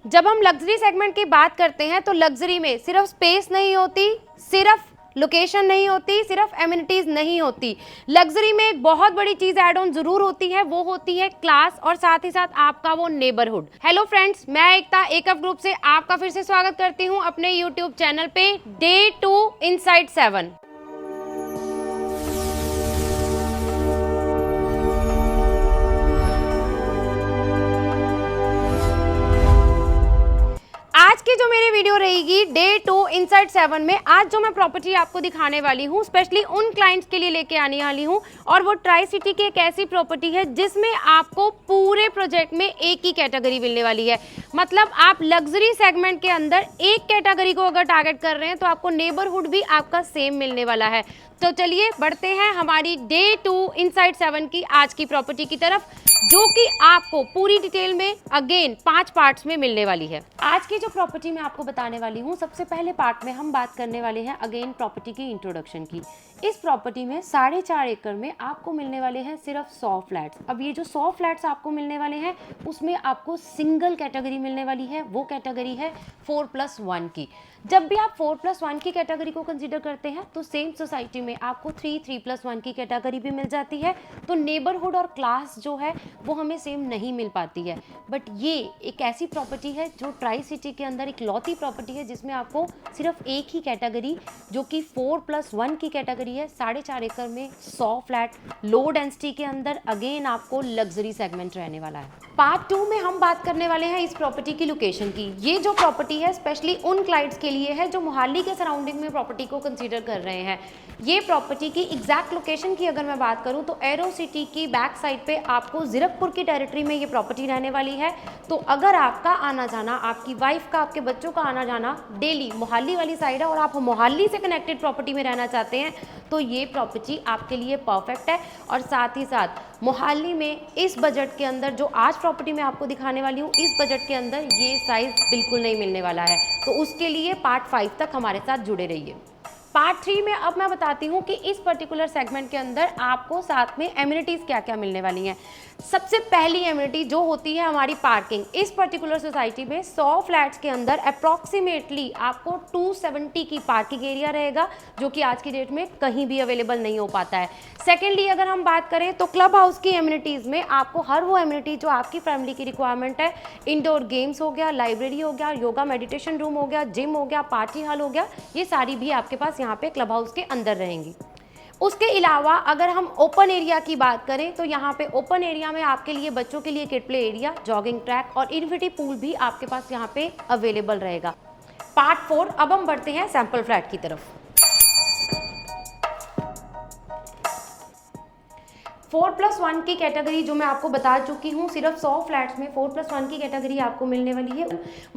जब हम luxury segment की बात करते हैं तो लग्जरी में सिर्फ स्पेस नहीं होती, सिर्फ लोकेशन नहीं होती, सिर्फ एमिनिटीज नहीं होती। लग्जरी में एक बहुत बड़ी चीज ऐड ऑन जरूर होती है, वो होती है क्लास और साथ ही साथ आपका वो नेबरहुड। हेलो फ्रेंड्स, मैं एकता एकअप ग्रुप से आपका फिर से स्वागत करती हूँ अपने यूट्यूब चैनल पे डे 2 इनसाइड 7। आज की जो मेरी वीडियो रहेगी डे 2 इनसाइड 7 में, आज जो मैं प्रॉपर्टी आपको दिखाने वाली हूँ स्पेशली उन क्लाइंट्स के लिए लेके आने वाली हूँ, और वो ट्राई सिटी की एक ऐसी प्रॉपर्टी है जिसमें आपको पूरे प्रोजेक्ट में एक ही कैटेगरी मिलने वाली है। मतलब आप लग्जरी सेगमेंट के अंदर एक कैटेगरी को अगर टारगेट कर रहे हैं तो आपको नेबरहुड भी आपका सेम मिलने वाला है। तो चलिए बढ़ते हैं हमारी डे 2 इनसाइड 7 की आज की प्रॉपर्टी की तरफ, जो कि आपको पूरी डिटेल में अगेन 5 पार्ट्स में मिलने वाली है। आज की जो प्रॉपर्टी मैं आपको बताने वाली हूँ, सबसे पहले पार्ट में हम बात करने वाले हैं अगेन प्रॉपर्टी की इंट्रोडक्शन की। इस प्रॉपर्टी में 4.5 एकड़ में आपको मिलने वाले हैं सिर्फ 100 फ्लैट्स। अब ये जो 100 फ्लैट्स आपको मिलने वाले हैं उसमें आपको सिंगल कैटेगरी मिलने वाली है, वो कैटेगरी है 4+1 की। जब भी आप 4+1 की कैटेगरी को कंसीडर करते हैं तो सेम सोसाइटी में आपको 3+1 की कैटेगरी भी मिल जाती है। तो नेबरहुड और क्लास जो है वो हमें सेम नहीं मिल पाती है, बट ये एक ऐसी प्रॉपर्टी है जो ट्राई सिटी के अंदर एक लौती प्रॉपर्टी है जिसमें आपको सिर्फ एक ही कैटेगरी जो कि 4+1 की कैटेगरी है, 4.5 एकड़ में 100 फ्लैट लो डेंसिटी के अंदर अगेन आपको लग्जरी सेगमेंट रहने वाला है। पार्ट 2 में हम बात करने वाले हैं इस प्रॉपर्टी की लोकेशन की। ये जो प्रॉपर्टी है स्पेशली उन क्लाइंट्स के लिए है जो मोहाली के सराउंडिंग में प्रॉपर्टी को कंसीडर कर रहे हैं। ये प्रॉपर्टी की एग्जैक्ट लोकेशन की अगर मैं बात करूं तो एरो सिटी की बैक साइड पे आपको जीरकपुर की टेरिटरी में ये प्रॉपर्टी रहने वाली है। तो अगर आपका आना जाना, आपकी वाइफ का, आपके बच्चों का आना जाना डेली मोहाली वाली साइड है और आप मोहाली से कनेक्टेड प्रॉपर्टी में रहना चाहते हैं तो ये प्रॉपर्टी आपके लिए परफेक्ट है। और साथ ही साथ मोहाली में इस बजट के अंदर जो आज प्रॉपर्टी मैं आपको दिखाने वाली हूँ, इस बजट के अंदर ये साइज बिल्कुल नहीं मिलने वाला है। तो उसके लिए पार्ट 5 तक हमारे साथ जुड़े रहिए। पार्ट 3 में अब मैं बताती हूँ कि इस पर्टिकुलर सेगमेंट के अंदर आपको साथ में एमिनिटीज क्या क्या मिलने वाली हैं। सबसे पहली एमिनिटी जो होती है हमारी पार्किंग। इस पर्टिकुलर सोसाइटी में 100 फ्लैट्स के अंदर अप्रॉक्सीमेटली आपको 270 की पार्किंग एरिया रहेगा, जो कि आज की डेट में कहीं भी अवेलेबल नहीं हो पाता है। सेकेंडली अगर हम बात करें तो क्लब हाउस की एमिनिटीज़ में आपको हर वो एमिनिटी जो आपकी फैमिली की रिक्वायरमेंट है, इंडोर गेम्स हो गया, लाइब्रेरी हो गया, योगा मेडिटेशन रूम हो गया, जिम हो गया, पार्टी हॉल हो गया, ये सारी भी आपके पास यहाँ पे क्लब हाउस के अंदर रहेंगी। उसके अलावा अगर हम ओपन एरिया की बात करें तो यहाँ पे ओपन एरिया में आपके लिए बच्चों के लिए kid play area, jogging track और इन्फिनिटी पूल भी आपके पास यहाँ पे अवेलेबल रहेगा। पार्ट 4 अब हम बढ़ते हैं सैंपल फ्लैट की तरफ। 4+1 की कैटेगरी जो मैं आपको बता चुकी हूँ, सिर्फ 100 फ्लैट्स में 4+1 की कैटेगरी आपको मिलने वाली है।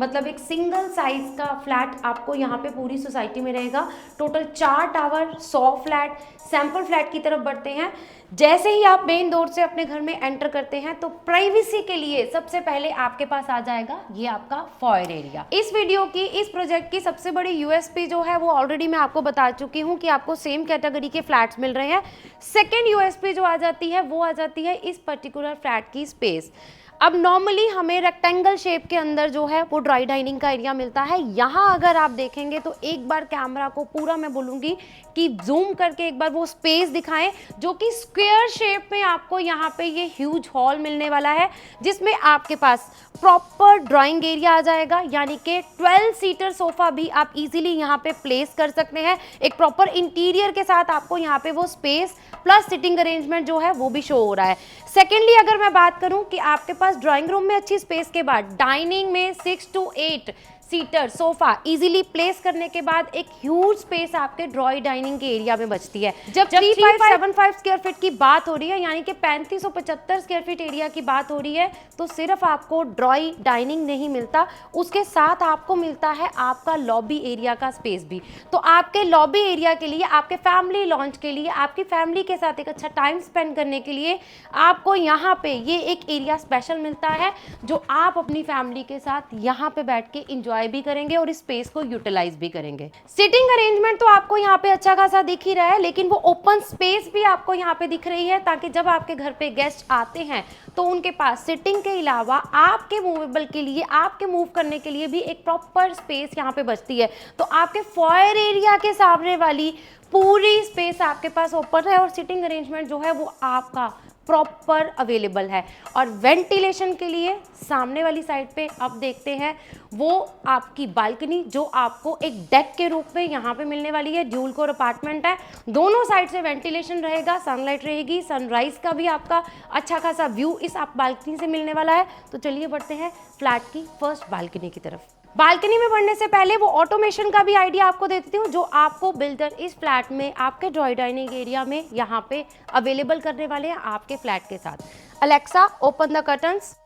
मतलब एक सिंगल साइज का फ्लैट आपको यहाँ पे पूरी सोसाइटी में रहेगा। Total 4 tower, 100 flat. Sample flat की तरफ बढ़ते हैं। जैसे ही आप मेन डोर से अपने घर में एंटर करते हैं तो प्राइवेसी के लिए सबसे पहले आपके पास आ जाएगा ये आपका फॉयर एरिया। इस वीडियो की, इस प्रोजेक्ट की सबसे बड़ी यूएसपी जो है वो ऑलरेडी मैं आपको बता चुकी हूँ कि आपको सेम कैटेगरी के फ्लैट्स मिल रहे हैं। सेकेंड यूएसपी जो आ जाती है वो आ जाती है इस पर्टिकुलर फ्लैट की स्पेस। अब नॉर्मली हमें रेक्टेंगल शेप के अंदर जो है वो ड्राई डाइनिंग का एरिया मिलता है। यहाँ अगर आप देखेंगे तो एक बार कैमरा को पूरा मैं बोलूँगी कि जूम करके एक बार वो स्पेस दिखाएं, जो कि स्क्वायर शेप में आपको यहाँ पे ये ह्यूज हॉल मिलने वाला है, जिसमें आपके पास प्रॉपर ड्राइंग एरिया आ जाएगा, यानी कि 12 सीटर सोफा भी आप इजीली यहाँ पे प्लेस कर सकते हैं। एक प्रॉपर इंटीरियर के साथ आपको यहाँ पे वो स्पेस प्लस सिटिंग अरेंजमेंट जो है वो भी शो हो रहा है। सेकेंडली अगर मैं बात करूं कि आपके पास ड्राइंग रूम में अच्छी स्पेस के बाद डाइनिंग में 6 to 8 seater sofa easily place करने के बाद एक ह्यूज स्पेस आपके ड्रॉई डाइनिंग के एरिया में बचती है। जब 3575 स्क्वायर फीट की बात हो रही है, यानी कि 3575 स्क्वायर फीट एरिया की बात हो रही है, तो सिर्फ आपको ड्रॉई डाइनिंग नहीं मिलता, उसके साथ आपको मिलता है आपका लॉबी एरिया का स्पेस भी। तो आपके लॉबी एरिया के लिए, आपके फैमिली लॉन्च के लिए, आपकी फैमिली के साथ एक अच्छा टाइम स्पेंड करने के लिए आपको यहाँ पे ये एक एरिया स्पेशल मिलता है, जो आप अपनी फैमिली के साथ यहाँ पे बैठ के इंजॉय एंजॉय भी करेंगे और इस स्पेस को यूटिलाइज भी करेंगे। सिटिंग अरेंजमेंट तो आपको यहाँ पे अच्छा खासा दिख ही रहा है, लेकिन वो ओपन स्पेस भी आपको यहाँ पे दिख रही है, ताकि जब आपके घर पे गेस्ट आते हैं तो उनके पास सिटिंग के अलावा आपके मूवेबल के लिए, आपके मूव करने के लिए भी एक प्रॉपर स्पेस यहाँ पे बचती है। तो आपके फॉयर एरिया के सामने वाली पूरी स्पेस आपके पास ओपन है और सिटिंग अरेंजमेंट जो है वो आपका प्रॉपर अवेलेबल है। और वेंटिलेशन के लिए सामने वाली साइड पे अब देखते हैं वो आपकी बालकनी, जो आपको एक डेक के रूप में यहाँ पे मिलने वाली है। ड्यूल कोर अपार्टमेंट है, दोनों साइड से वेंटिलेशन रहेगा, सनलाइट रहेगी, सनराइज का भी आपका अच्छा खासा व्यू इस आप बालकनी से मिलने वाला है। तो चलिए बढ़ते हैं फ्लैट की फर्स्ट बालकनी की तरफ। बालकनी में बढ़ने से पहले वो ऑटोमेशन का भी आइडिया आपको देती हूँ, जो आपको बिल्डर इस फ्लैट में आपके ड्रॉय डाइनिंग एरिया में यहाँ पे अवेलेबल करने वाले हैं आपके फ्लैट के साथ। Alexa open the curtains.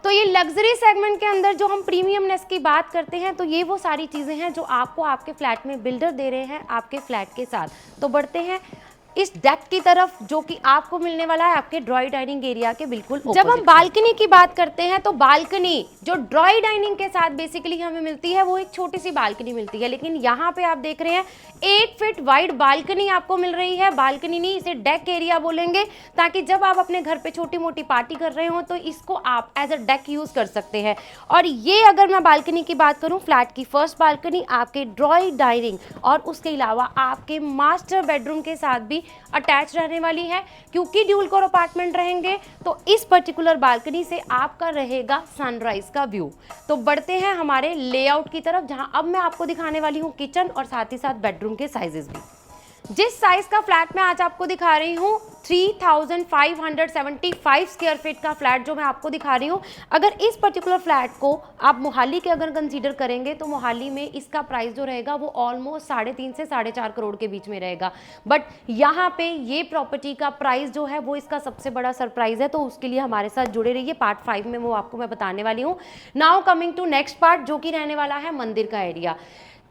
तो ये लग्जरी सेगमेंट के अंदर जो हम प्रीमियमनेस की बात करते हैं, तो ये वो सारी चीज़ें हैं जो आपको आपके फ्लैट में बिल्डर दे रहे हैं आपके फ्लैट के साथ। तो बढ़ते हैं इस डेक की तरफ, जो कि आपको मिलने वाला है आपके ड्रॉय डाइनिंग एरिया के बिल्कुल opposite। जब हम बालकनी की बात करते हैं तो बालकनी जो ड्रॉय डाइनिंग के साथ बेसिकली हमें मिलती है वो एक छोटी सी बालकनी मिलती है, लेकिन यहाँ पे आप देख रहे हैं 8 फीट वाइड बालकनी आपको मिल रही है। बालकनी नहीं, इसे डेक एरिया बोलेंगे, ताकि जब आप अपने घर पे छोटी मोटी पार्टी कर रहे हो तो इसको आप एज अ डेक यूज कर सकते हैं। और ये अगर मैं बालकनी की बात करूँ, फ्लैट की फर्स्ट बालकनी आपके ड्रॉय डाइनिंग और उसके अलावा आपके मास्टर बेडरूम के साथ भी अटैच रहने वाली है। क्योंकि ड्यूल कोर अपार्टमेंट रहेंगे तो इस पर्टिकुलर बालकनी से आपका रहेगा सनराइज का व्यू। तो बढ़ते हैं हमारे लेआउट की तरफ, जहां अब मैं आपको दिखाने वाली हूं किचन और साथ ही साथ बेडरूम के साइजेस भी। जिस साइज का फ्लैट मैं आज आपको दिखा रही हूँ 3575 स्क्वायर फीट का फ्लैट जो मैं आपको दिखा रही हूँ, अगर इस पर्टिकुलर फ्लैट को आप मोहाली के अगर कंसीडर करेंगे तो मोहाली में इसका प्राइस जो रहेगा वो ऑलमोस्ट 3.5 से 4.5 करोड़ के बीच में रहेगा। बट यहाँ पे ये प्रॉपर्टी का प्राइस जो है वो इसका सबसे बड़ा सरप्राइज है, तो उसके लिए हमारे साथ जुड़े रहिए। पार्ट 5 में वो आपको मैं बताने वाली हूँ। Now coming to next part, जो कि रहने वाला है मंदिर का एरिया।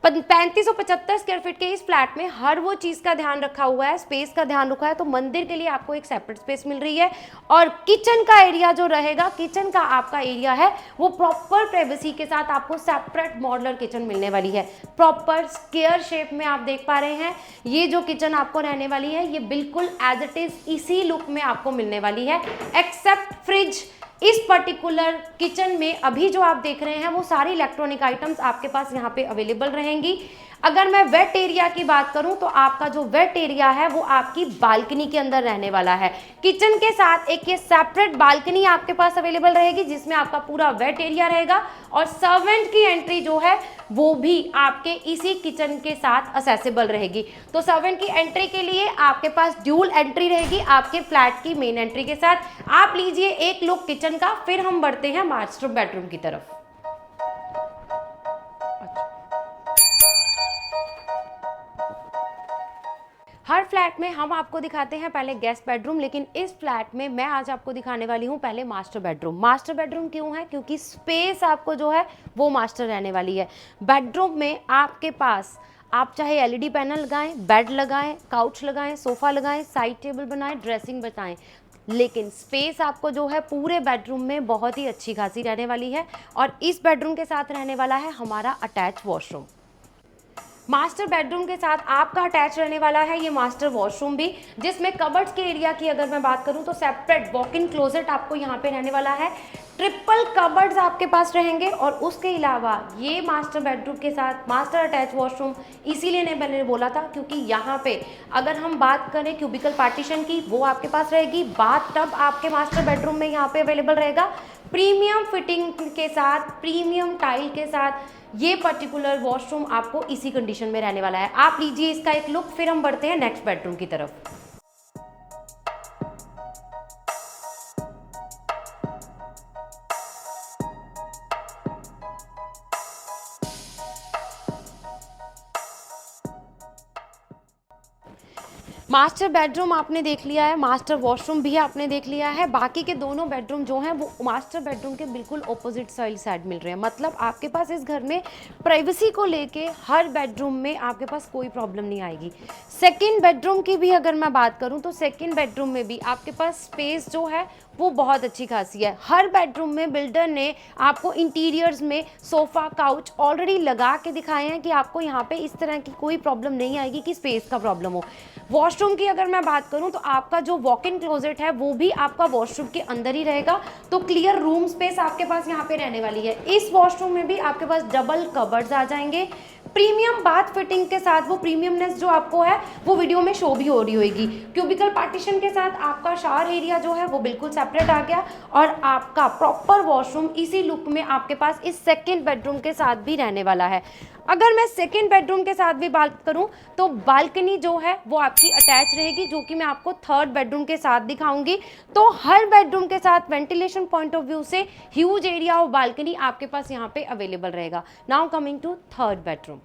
3575 स्क्वायर फीट के इस फ्लैट में हर वो चीज़ का ध्यान रखा हुआ है, स्पेस का ध्यान रखा है। तो मंदिर के लिए आपको एक सेपरेट स्पेस मिल रही है और किचन का एरिया जो रहेगा, किचन का आपका एरिया है वो प्रॉपर प्राइवेसी के साथ आपको सेपरेट मॉडुलर किचन मिलने वाली है। प्रॉपर स्क्वायर शेप में आप देख पा रहे हैं ये जो किचन आपको रहने वाली है, ये बिल्कुल एज इट इज इसी लुक में आपको मिलने वाली है, एक्सेप्ट फ्रिज। इस पर्टिकुलर किचन में अभी जो आप देख रहे हैं वो सारी इलेक्ट्रॉनिक आइटम्स आपके पास यहाँ पे अवेलेबल रहेंगी। अगर मैं वेट एरिया की बात करूं तो आपका जो वेट एरिया है वो आपकी बालकनी के अंदर रहने वाला है। किचन के साथ एक ये सेपरेट बालकनी आपके पास अवेलेबल रहेगी जिसमें आपका पूरा वेट एरिया रहेगा और सर्वेंट की एंट्री जो है वो भी आपके इसी किचन के साथ असेसिबल रहेगी। तो सर्वेंट की एंट्री के लिए आपके पास ड्यूल एंट्री रहेगी आपके फ्लैट की मेन एंट्री के साथ। आप लीजिए एक लुक किचन का, फिर हम बढ़ते हैं मास्टर बेडरूम की तरफ। हर फ्लैट में हम आपको दिखाते हैं पहले गेस्ट बेडरूम, लेकिन इस फ्लैट में मैं आज आपको दिखाने वाली हूँ पहले मास्टर बेडरूम। मास्टर बेडरूम क्यों है? क्योंकि स्पेस आपको जो है वो मास्टर रहने वाली है। बेडरूम में आपके पास आप चाहे एलईडी पैनल लगाएं, बेड लगाएं, काउच लगाएं, सोफा लगाएं, साइड टेबल बनाएं, ड्रेसिंग बनाएं, लेकिन स्पेस आपको जो है पूरे बेडरूम में बहुत ही अच्छी खासी रहने वाली है। और इस बेडरूम के साथ रहने वाला है हमारा अटैच वॉशरूम। मास्टर बेडरूम के साथ आपका अटैच रहने वाला है ये मास्टर वॉशरूम भी, जिसमें कबर्ड्स के एरिया की अगर मैं बात करूं तो सेपरेट वॉक इन क्लोजेट आपको यहाँ पे रहने वाला है। ट्रिपल कबर्ड्स आपके पास रहेंगे और उसके अलावा ये मास्टर बेडरूम के साथ मास्टर अटैच वॉशरूम इसीलिए मैंने बोला था क्योंकि यहाँ पे अगर हम बात करें क्यूबिकल पार्टीशन की वो आपके पास रहेगी। बाथ टब आपके मास्टर बेडरूम में यहाँ पे अवेलेबल रहेगा प्रीमियम फिटिंग के साथ, प्रीमियम टाइल के साथ। ये पर्टिकुलर वॉशरूम आपको इसी कंडीशन में रहने वाला है। आप लीजिए इसका एक लुक, फिर हम बढ़ते हैं नेक्स्ट बेडरूम की तरफ। मास्टर बेडरूम आपने देख लिया है, मास्टर वॉशरूम भी आपने देख लिया है। बाकी के दोनों बेडरूम जो हैं वो मास्टर बेडरूम के बिल्कुल ऑपोजिट साइड मिल रहे हैं। मतलब आपके पास इस घर में प्राइवेसी को लेके हर बेडरूम में आपके पास कोई प्रॉब्लम नहीं आएगी। सेकंड बेडरूम की भी अगर मैं बात करूं तो सेकंड बेडरूम में भी आपके पास स्पेस जो है वो बहुत अच्छी खासी है। हर बेडरूम में बिल्डर ने आपको इंटीरियर्स में सोफ़ा काउच ऑलरेडी लगा के दिखाए हैं कि आपको यहाँ पे इस तरह की कोई प्रॉब्लम नहीं आएगी कि स्पेस का प्रॉब्लम हो। वॉशरूम की अगर मैं बात करूँ तो आपका जो वॉक इन क्लोजेट है वो भी आपका वॉशरूम के अंदर ही रहेगा, तो क्लियर रूम स्पेस आपके पास यहाँ पे रहने वाली है। इस वॉशरूम में भी आपके पास डबल कबर्ड्स आ जाएंगे प्रीमियम बाथ फिटिंग के साथ। वो प्रीमियमनेस जो आपको है वो वीडियो में शो भी हो रही होगी। क्यूबिकल पार्टीशन के साथ आपका शावर एरिया जो है वो बिल्कुल सेपरेट आ गया और आपका प्रॉपर वॉशरूम इसी लुक में आपके पास इस सेकेंड बेडरूम के साथ भी रहने वाला है। अगर मैं सेकेंड बेडरूम के साथ भी बात करूं तो बालकनी जो है वो आपकी अटैच रहेगी, जो कि मैं आपको थर्ड बेडरूम के साथ दिखाऊंगी। तो हर बेडरूम के साथ वेंटिलेशन पॉइंट ऑफ व्यू से ह्यूज एरिया ऑफ बालकनी आपके पास यहाँ पे अवेलेबल रहेगा। Now coming to third bedroom.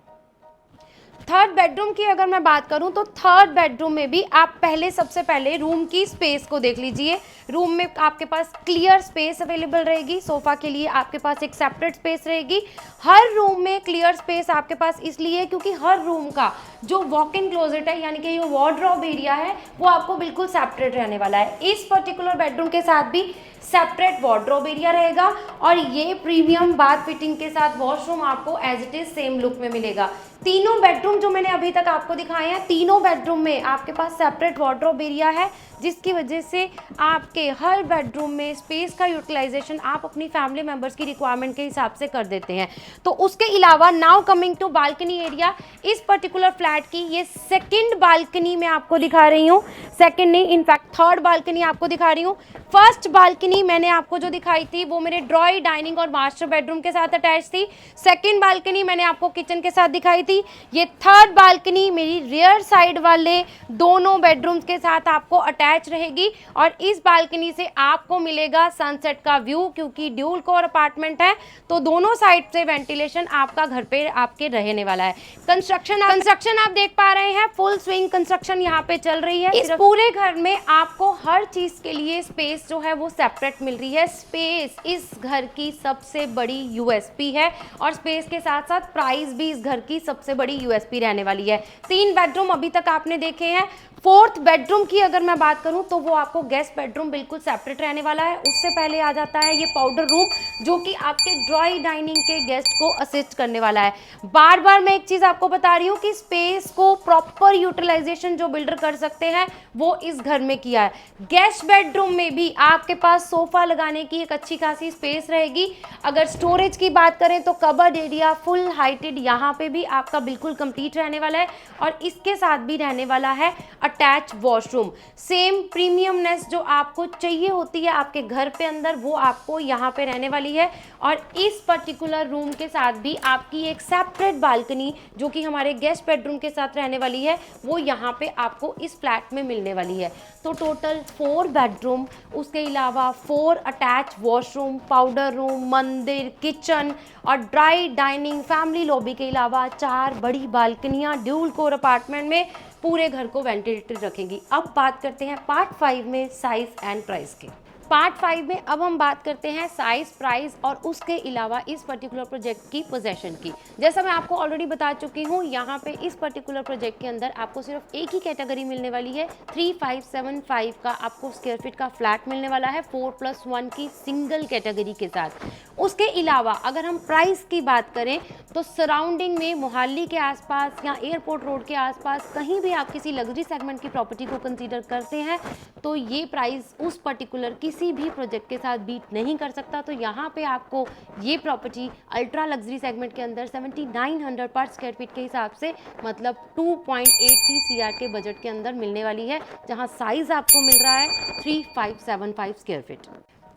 Third bedroom की अगर मैं बात करूं तो थर्ड बेडरूम में भी आप सबसे पहले रूम की स्पेस को देख लीजिए। रूम में आपके पास क्लियर स्पेस अवेलेबल रहेगी। सोफा के लिए आपके पास एक सेपरेट स्पेस रहेगी। हर रूम में क्लियर स्पेस आपके पास इसलिए क्योंकि हर रूम का जो वॉक इन क्लोजेट है यानी कि ये वार्डरोब एरिया है वो आपको बिल्कुल सेपरेट रहने वाला है। इस पर्टिकुलर बेडरूम के साथ भी सेपरेट वार्डरोब एरिया रहेगा और ये प्रीमियम बाथ फिटिंग के साथ वॉशरूम आपको as it is same look में मिलेगा। तीनों बेडरूम जो मैंने अभी तक आपको दिखाए हैं, तीनों बेडरूम में आपके पास सेपरेट वार्डरोब एरिया है, जिसकी वजह से आपके हर बेडरूम में स्पेस का यूटिलाइजेशन आप अपनी फैमिली मेंबर्स की रिक्वायरमेंट के हिसाब से कर देते हैं। तो उसके अलावा now coming to balcony area. इस पर्टिकुलर फ्लैट की ये सेकंड बालकनी मैं आपको दिखा रही हूँ, सेकंड नहीं इनफैक्ट थर्ड बालकनी आपको दिखा रही हूँ। फर्स्ट बालकनी मैंने आपको जो दिखाई थी वो मेरे ड्रॉई डाइनिंग और मास्टर बेडरूम के साथ अटैच थी। सेकंड बालकनी मैंने आपको किचन के साथ दिखाई थी। ये थर्ड बालकनी मेरी रियर साइड वाले दोनों बेडरूम्स के साथ आपको अटैच रहेगी और इस बालकनी से आपको मिलेगा सनसेट का व्यू। क्योंकि ड्यूल कोर अपार्टमेंट है तो दोनों साइड से वेंटिलेशन आपका घर पे आपके रहने वाला है। कंस्ट्रक्शन आप देख पा रहे हैं, फुल स्विंग कंस्ट्रक्शन यहाँ पे चल रही है। इस पूरे घर में आपको हर चीज के लिए स्पेस जो है वो सेपरेट मिल रही है। स्पेस इस घर की सबसे बड़ी यूएसपी है और स्पेस के साथ साथ प्राइस भी इस घर की सबसे बड़ी यूएसपी रहने वाली है। 3 बेडरूम अभी तक आपने देखे हैं। फोर्थ बेडरूम की अगर मैं बात करूं तो वो आपको गेस्ट बेडरूम बिल्कुल सेपरेट रहने वाला है। उससे पहले आ जाता है ये पाउडर रूम, जो कि आपके ड्राई डाइनिंग के गेस्ट को असिस्ट करने वाला है। बार बार मैं एक चीज आपको बता रही हूँ कि स्पेस को प्रॉपर यूटिलाइजेशन जो बिल्डर कर सकते हैं वो इस घर में किया है। गेस्ट बेडरूम में भी आपके पास सोफा लगाने की एक अच्छी खासी स्पेस रहेगी। अगर स्टोरेज की बात करें तो कबर्ड एरिया फुल हाइटेड यहाँ पे भी आपका बिल्कुल कंप्लीट रहने वाला है और इसके साथ भी रहने वाला है अटैच वॉशरूम। सेम प्रीमियमनेस जो आपको चाहिए होती है आपके घर पे अंदर वो आपको यहाँ पे रहने वाली है। और इस पर्टिकुलर रूम के साथ भी आपकी एक सेपरेट बालकनी जो कि हमारे गेस्ट बेडरूम के साथ रहने वाली है वो यहाँ पे आपको इस फ्लैट में मिलने वाली है। तो टोटल 4 बेडरूम, उसके अलावा 4 अटैच वॉशरूम, पाउडर रूम, मंदिर, किचन और ड्राई डाइनिंग, फैमिली लॉबी के अलावा 4 बड़ी बालकनियाँ ड्यूल कोर अपार्टमेंट में पूरे घर को वेंटिलेटेड रखेंगी। अब बात करते हैं पार्ट 5 में साइज एंड प्राइस के। पार्ट 5 में अब हम बात करते हैं साइज, प्राइस और उसके अलावा इस पर्टिकुलर प्रोजेक्ट की पोजेशन की। जैसा मैं आपको ऑलरेडी बता चुकी हूँ, यहाँ पे इस पर्टिकुलर प्रोजेक्ट के अंदर आपको सिर्फ एक ही कैटेगरी मिलने वाली है। 3575 का आपको स्क्वायर फीट का फ्लैट मिलने वाला है 4+1 की सिंगल कैटेगरी के साथ। उसके अलावा अगर हम प्राइस की बात करें तो सराउंडिंग में मोहाली के आसपास या एयरपोर्ट रोड के आसपास कहीं भी आप किसी लग्जरी सेगमेंट की प्रॉपर्टी को कंसीडर करते हैं तो ये प्राइस उस पर्टिकुलर किसी भी प्रोजेक्ट के साथ बीट नहीं कर सकता। तो यहाँ पे आपको ये प्रॉपर्टी अल्ट्रा लग्जरी सेगमेंट के अंदर 7900 पर स्क्वायर फीट के हिसाब से मतलब 2.83 CR के बजट के अंदर मिलने वाली है, जहाँ साइज आपको मिल रहा है 3575 स्क्वायर फीट।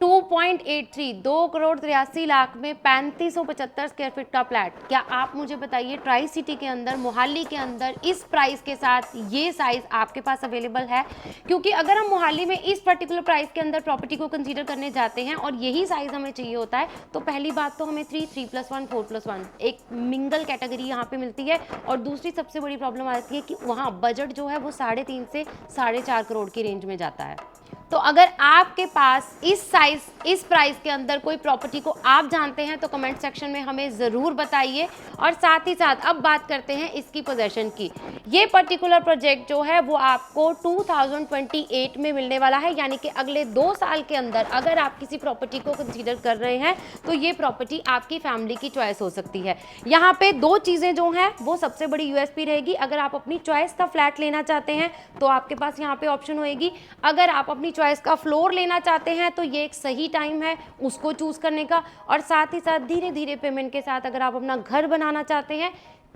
2.83 2,83,00,000 में 3575 स्क्वायर फीट का फ्लैट। क्या आप मुझे बताइए ट्राई सिटी के अंदर, मोहाली के अंदर इस प्राइस के साथ ये साइज आपके पास अवेलेबल है? क्योंकि अगर हम मोहाली में इस पर्टिकुलर प्राइस के अंदर प्रॉपर्टी को कंसीडर करने जाते हैं और यही साइज हमें चाहिए होता है तो पहली बात तो हमें 3+1 4+1 एक मिंगल कैटेगरी यहाँ पे मिलती है और दूसरी सबसे बड़ी प्रॉब्लम आती है कि वहाँ बजट जो है वो 3.5 से 4.5 करोड़ की रेंज में जाता है। तो अगर आपके पास इस साइज इस प्राइस के अंदर कोई प्रॉपर्टी को आप जानते हैं तो कमेंट सेक्शन में हमें ज़रूर बताइए। और साथ ही साथ अब बात करते हैं इसकी पोजेशन की। ये पर्टिकुलर प्रोजेक्ट जो है वो आपको 2028 में मिलने वाला है, यानी कि अगले 2 साल के अंदर अगर आप किसी प्रॉपर्टी को कंसीडर कर रहे हैं तो ये प्रॉपर्टी आपकी फैमिली की चॉइस हो सकती है। यहाँ पे 2 चीज़ें जो हैं वो सबसे बड़ी यूएसपी रहेगी। अगर आप अपनी चॉइस का फ्लैट लेना चाहते हैं तो आपके पास यहाँ पे ऑप्शन होएगी। अगर आप अपनी चॉइस का फ्लोर लेना चाहते हैं तो ये एक सही टाइम है उसको चूज करने का। और साथ ही साथ धीरे धीरे पेमेंट के साथ अगर आप अपना घर बनाना चाहते हैं,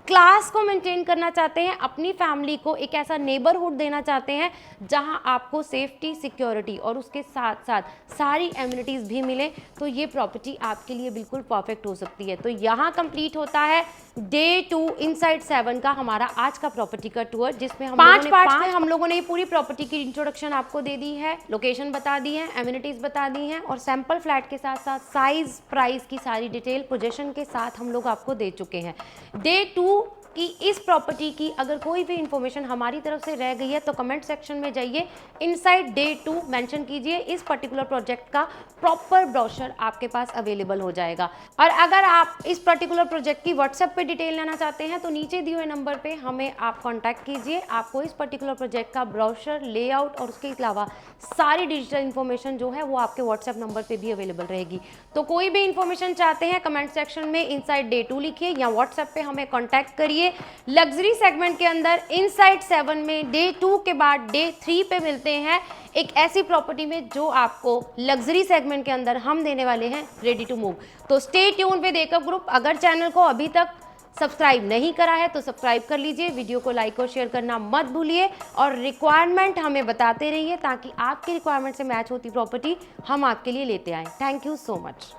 क्लास को मेंटेन करना चाहते हैं, अपनी फैमिली को एक ऐसा नेबरहुड देना चाहते हैं जहां आपको सेफ्टी, सिक्योरिटी और उसके साथ साथ सारी एमिनिटीज़ भी मिले, तो ये प्रॉपर्टी आपके लिए बिल्कुल परफेक्ट हो सकती है। तो यहाँ कंप्लीट होता है डे 2 इनसाइड 7 का हमारा आज का प्रॉपर्टी का टूर, जिसमें हम 5 पार्ट्स में हम लोगों ने पूरी प्रॉपर्टी की इंट्रोडक्शन आपको दे दी है, लोकेशन बता दी है, एमिनिटीज़ बता दी हैं और सैंपल फ्लैट के साथ साथ साइज, प्राइस की सारी डिटेल पोजीशन के साथ हम लोग आपको दे चुके हैं। डे 2 कि इस प्रॉपर्टी की अगर कोई भी इंफॉर्मेशन हमारी तरफ से रह गई है तो कमेंट सेक्शन में जाइए, इनसाइड डे 2 मेंशन कीजिए, इस पर्टिकुलर प्रोजेक्ट का प्रॉपर ब्रोशर आपके पास अवेलेबल हो जाएगा। और अगर आप इस पर्टिकुलर प्रोजेक्ट की व्हाट्सएप पे डिटेल लेना चाहते हैं तो नीचे दिए हुए नंबर पे हमें आप कॉन्टैक्ट कीजिए। आपको इस पर्टिकुलर प्रोजेक्ट का ब्रोशर, लेआउट और उसके अलावा सारी डिजिटल इन्फॉर्मेशन जो है वो आपके व्हाट्सएप नंबर पे भी अवेलेबल रहेगी। तो कोई भी इंफॉर्मेशन चाहते हैं कमेंट सेक्शन में इनसाइड डे 2 लिखिए या व्हाट्सएप पे हमें कॉन्टैक्ट करिए। लग्जरी सेगमेंट के अंदर इनसाइड 7 में डे 2 के बाद डे 3 पे मिलते हैं एक ऐसी प्रॉपर्टी में जो आपको लग्जरी सेगमेंट के अंदर हम देने वाले हैं रेडी टू मूव। तो स्टे ट्यून विद एकअप ग्रुप। अगर चैनल को अभी तक सब्सक्राइब नहीं करा है तो सब्सक्राइब कर लीजिए, वीडियो को लाइक और शेयर करना मत भूलिए और रिक्वायरमेंट हमें बताते रहिए ताकि आपकी रिक्वायरमेंट से मैच होती प्रॉपर्टी हम आपके लिए लेते आएँ। Thank you so much.